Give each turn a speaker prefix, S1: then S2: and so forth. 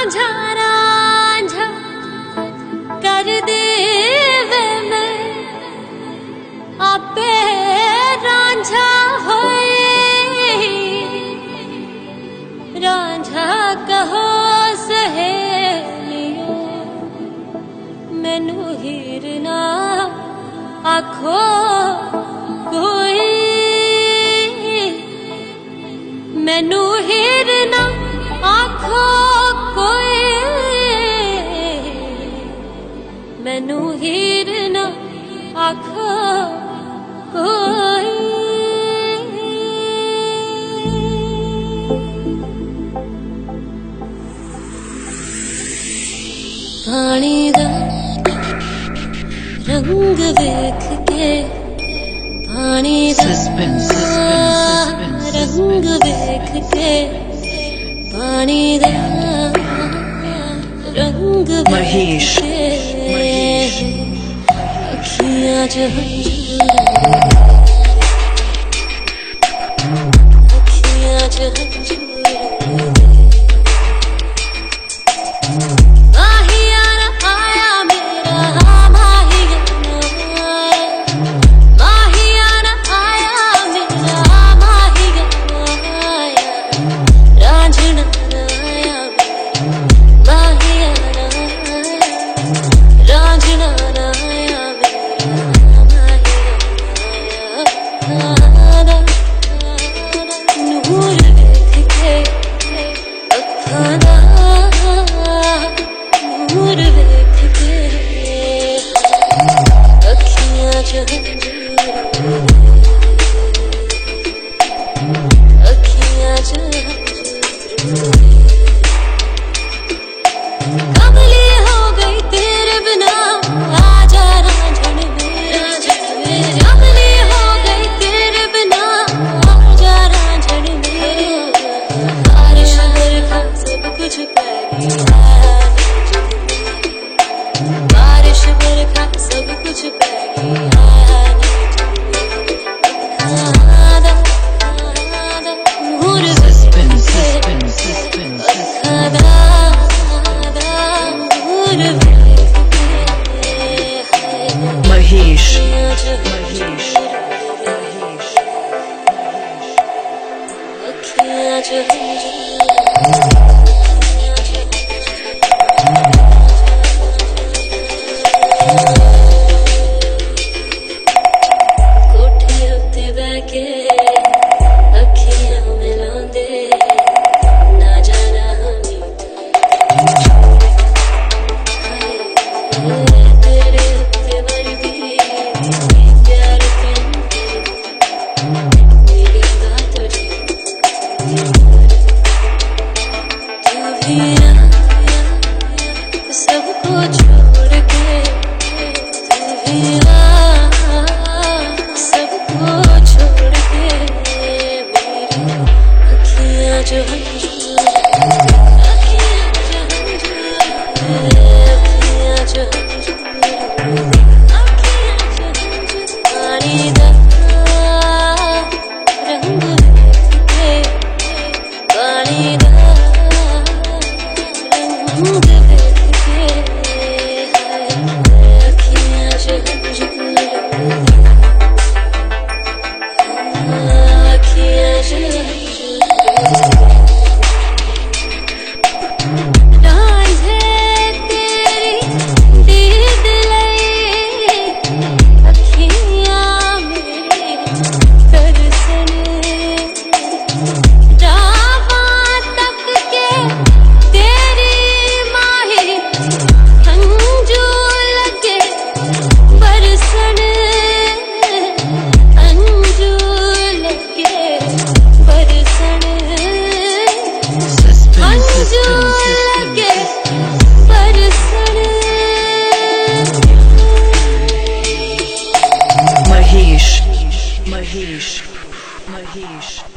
S1: रांझा रांझा कर दे वे मैं आपे रांझा होए रांझा कहो सहेलियो मैनू हीर ना आखो कोई मैनू हीर ना आखो कोई मैनू हीर ना आखो कोई पानी दा रंग वेख के पानी दा रंग वेख के पानी दा रंग वेख के अखियां च अखियां च बारिश बरखा सब कुछ महेश सबको छोड़ के सबको छोड़ के मेरी अखियां जो पानी दा रंग के पानी दा रंग Mahesh